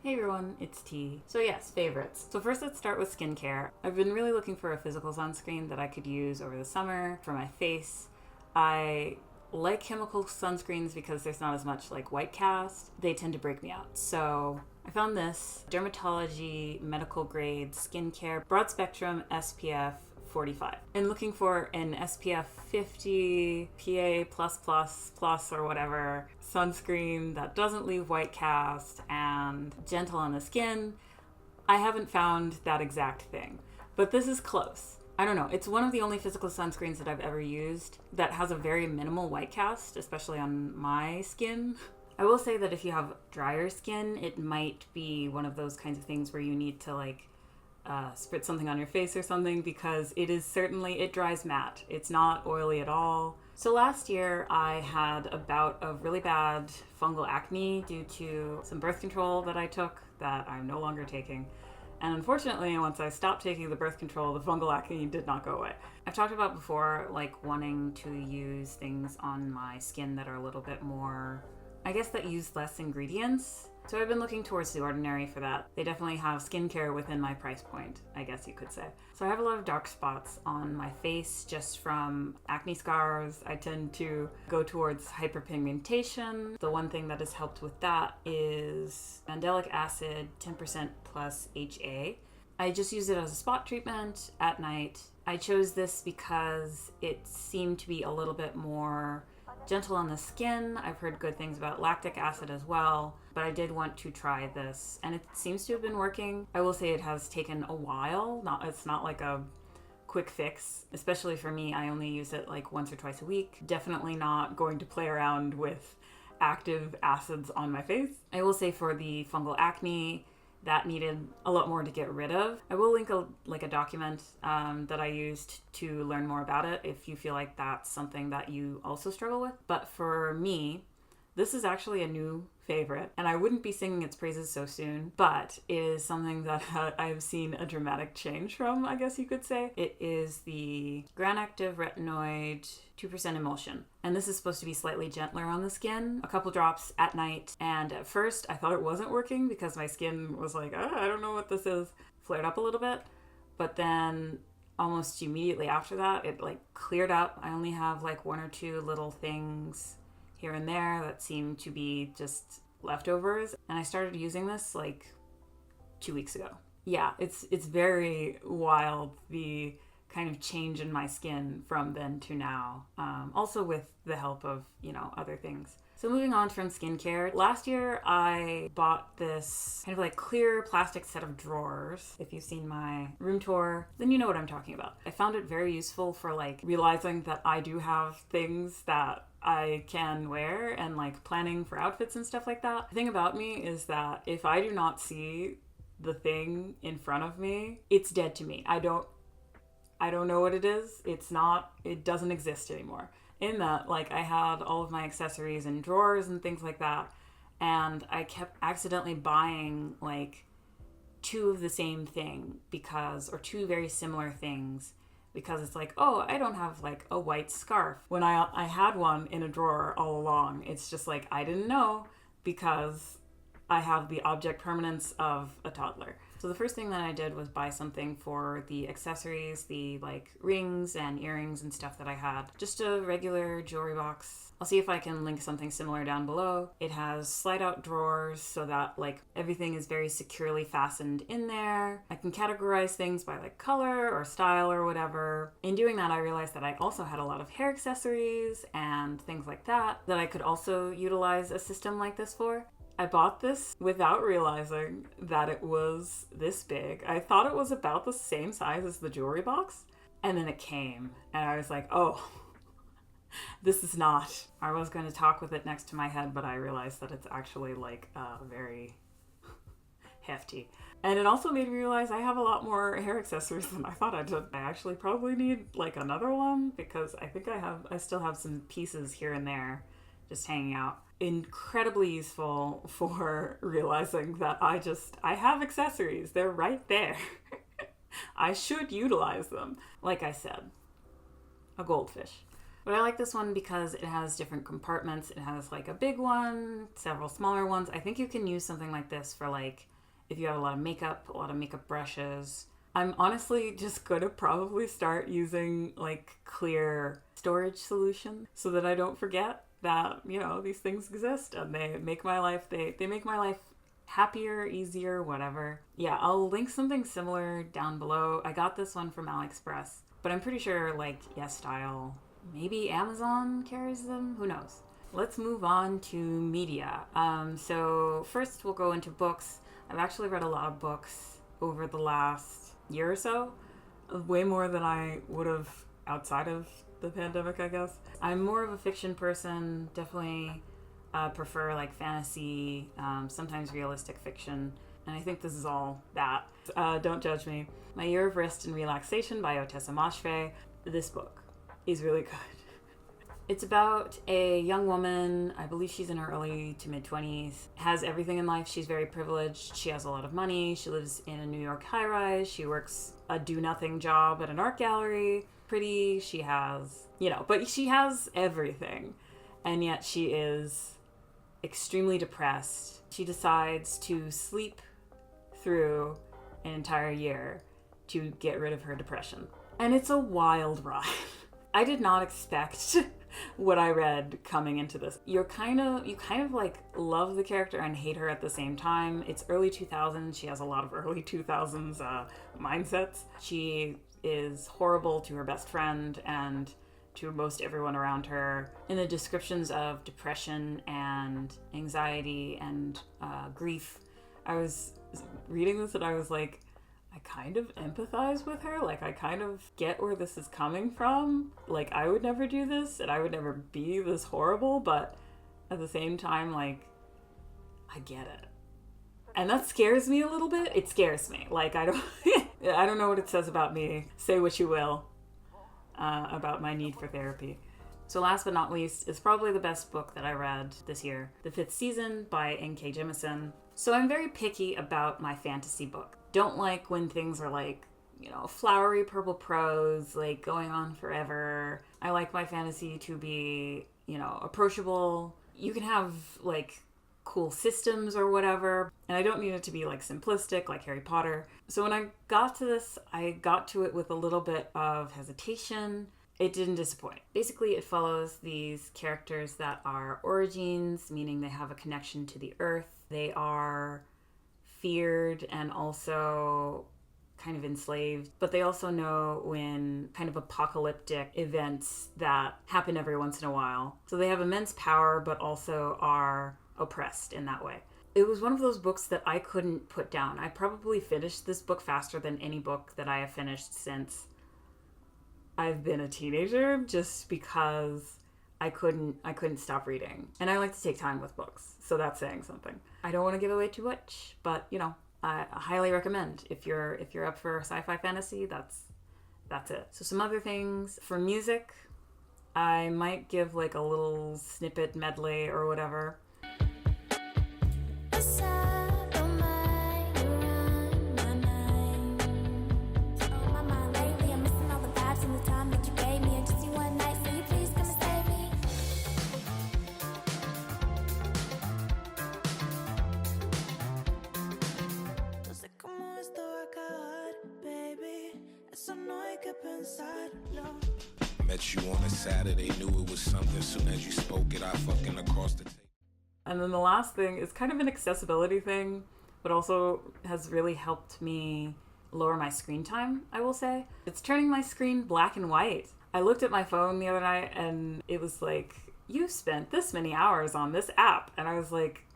Hey everyone, it's T. So yes, favorites. So first let's start with skincare. I've been really looking for a physical sunscreen that I could use over the summer for my face. I like chemical sunscreens because there's not as much like whitecast. They tend to break me out. So I found this DRMTLGY medical grade skincare broad spectrum SPF 45. And looking for an SPF 50 PA+++ or whatever sunscreen that doesn't leave white cast and gentle on the skin. I haven't found that exact thing, but this is close. I don't know. It's one of the only physical sunscreens that I've ever used that has a very minimal white cast, especially on my skin. I will say that if you have drier skin, it might be one of those kinds of things where you need to spritz something on your face or something, because it dries matte. It's not oily at all. So last year I had a bout of really bad fungal acne due to some birth control that I took that I'm no longer taking. And unfortunately, once I stopped taking the birth control, the fungal acne did not go away. I've talked about before, wanting to use things on my skin that are a little bit more, that use less ingredients. So I've been looking towards The Ordinary for that. They definitely have skincare within my price point, I guess you could say. So I have a lot of dark spots on my face just from acne scars. I tend to go towards hyperpigmentation. The one thing that has helped with that is Mandelic acid, 10% plus HA. I just use it as a spot treatment at night. I chose this because it seemed to be a little bit more gentle on the skin. I've heard good things about lactic acid as well, but I did want to try this, and it seems to have been working. I will say it has taken a while. It's not like a quick fix, especially for me. I only use it once or twice a week. Definitely not going to play around with active acids on my face. I will say for the fungal acne, that needed a lot more to get rid of. I will link a document that I used to learn more about it if you feel like that's something that you also struggle with. But for me, this is actually a new favorite, and I wouldn't be singing its praises so soon, but it is something that I've seen a dramatic change from, I guess you could say. It is the Gram-Active Retinoid 2% Emulsion. And this is supposed to be slightly gentler on the skin, a couple drops at night. And at first I thought it wasn't working because my skin was like, I don't know what this is, flared up a little bit. But then almost immediately after that, it cleared up. I only have one or two little things here and there that seem to be just leftovers. And I started using this 2 weeks ago. Yeah, it's very wild, the kind of change in my skin from then to now. Also with the help of, other things. So moving on from skincare, last year I bought this kind of clear plastic set of drawers. If you've seen my room tour, then you know what I'm talking about. I found it very useful for realizing that I do have things that I can wear and planning for outfits and stuff like that. The thing about me is that if I do not see the thing in front of me, it's dead to me. I don't know what it is. It doesn't exist anymore. In that, I had all of my accessories in drawers and things like that, and I kept accidentally buying two of the same thing or two very similar things, because it's I don't have a white scarf when I had one in a drawer all along. It's just I didn't know, because I have the object permanence of a toddler. So the first thing that I did was buy something for the accessories, the rings and earrings and stuff that I had. Just a regular jewelry box. I'll see if I can link something similar down below. It has slide out drawers so that everything is very securely fastened in there. I can categorize things by color or style or whatever. In doing that, I realized that I also had a lot of hair accessories and things like that I could also utilize a system like this for. I bought this without realizing that it was this big. I thought it was about the same size as the jewelry box, and then it came, and I was like, oh, this is not. I was going to talk with it next to my head, but I realized that it's actually very hefty. And it also made me realize I have a lot more hair accessories than I thought I did. I actually probably need another one, because I think I still have some pieces here and there just hanging out. Incredibly useful for realizing that I have accessories. They're right there. I should utilize them. Like I said, a goldfish. But I like this one because it has different compartments. It has a big one, several smaller ones. I think you can use something like this for if you have a lot of makeup brushes. I'm honestly just going to probably start using like clear storage solution so that I don't forget that, you know, these things exist and they make my life, they make my life happier, easier, whatever. Yeah, I'll link something similar down below. I got this one from AliExpress, but I'm pretty sure like YesStyle, maybe Amazon carries them, who knows. Let's move on to media. So first we'll go into books. I've actually read a lot of books over the last year or so, way more than I would have outside of the pandemic, I guess. I'm more of a fiction person, definitely prefer like fantasy, sometimes realistic fiction, and I think this is all that. Don't judge me. My Year of Rest and Relaxation by Otessa Moshfegh. This book is really good. It's about a young woman, I believe she's in her early to mid-20s, has everything in life. She's very privileged. She has a lot of money. She lives in a New York high-rise. She works a do-nothing job at an art gallery. Pretty, she has, you know, but she has everything. And yet she is extremely depressed. She decides to sleep through an entire year to get rid of her depression. And it's a wild ride. I did not expect what I read coming into this. You kind of like love the character and hate her at the same time. It's early 2000s. She has a lot of early 2000s mindsets. She is horrible to her best friend and to most everyone around her. In the descriptions of depression and anxiety and grief, I was reading this and I was like, I kind of empathize with her. Like, I kind of get where this is coming from. Like, I would never do this and I would never be this horrible, but at the same time, like, I get it. And that scares me a little bit. It scares me. Like, I don't know what it says about me. Say what you will about my need for therapy. So last but not least is probably the best book that I read this year, The Fifth Season by N.K. Jemisin. So I'm very picky about my fantasy book. Don't like when things are like, you know, flowery purple prose, like going on forever. I like my fantasy to be, you know, approachable. You can have like cool systems or whatever, and I don't need it to be like simplistic like Harry Potter. So when I got to this, I got to it with a little bit of hesitation. It didn't disappoint. Basically, it follows these characters that are origines, meaning they have a connection to the earth. They are feared and also kind of enslaved, but they also know when kind of apocalyptic events that happen every once in a while. So they have immense power, but also are oppressed in that way. It was one of those books that I couldn't put down. I probably finished this book faster than any book that I have finished since I've been a teenager, just because I couldn't stop reading. And I like to take time with books, so that's saying something. I don't want to give away too much, but you know, I highly recommend if you're up for sci-fi fantasy, that's it. So some other things for music, I might give like a little snippet medley or whatever. Met you on a Saturday, knew it was something. Soon as you spoke it, I fucking across the table. And then the last thing is kind of an accessibility thing, but also has really helped me lower my screen time, I will say. It's turning my screen black and white. I looked at my phone the other night and it was like, you spent this many hours on this app. And I was like,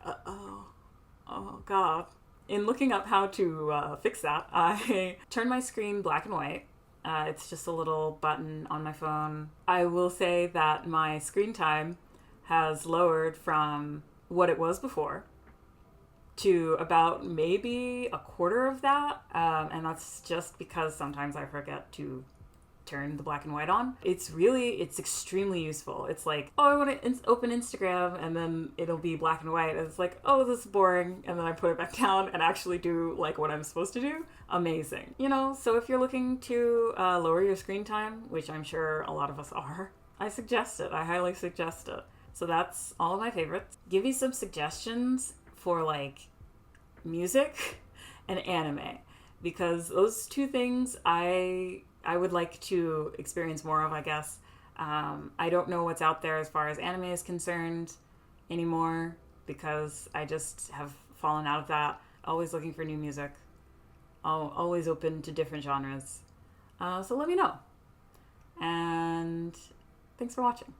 oh God. In looking up how to fix that, I turned my screen black and white. It's just a little button on my phone. I will say that my screen time has lowered from what it was before to about maybe a quarter of that. And that's just because sometimes I forget to turn the black and white on. It's extremely useful. It's like, oh, I want to open Instagram, and then it'll be black and white. And it's like, oh, this is boring. And then I put it back down and actually do like what I'm supposed to do. Amazing. You know, so if you're looking to lower your screen time, which I'm sure a lot of us are, I suggest it. I highly suggest it. So that's all of my favorites. Give me some suggestions for like music and anime, because those two things I would like to experience more of, I guess. I don't know what's out there as far as anime is concerned anymore, because I just have fallen out of that. Always looking for new music. Always open to different genres. So let me know. And thanks for watching.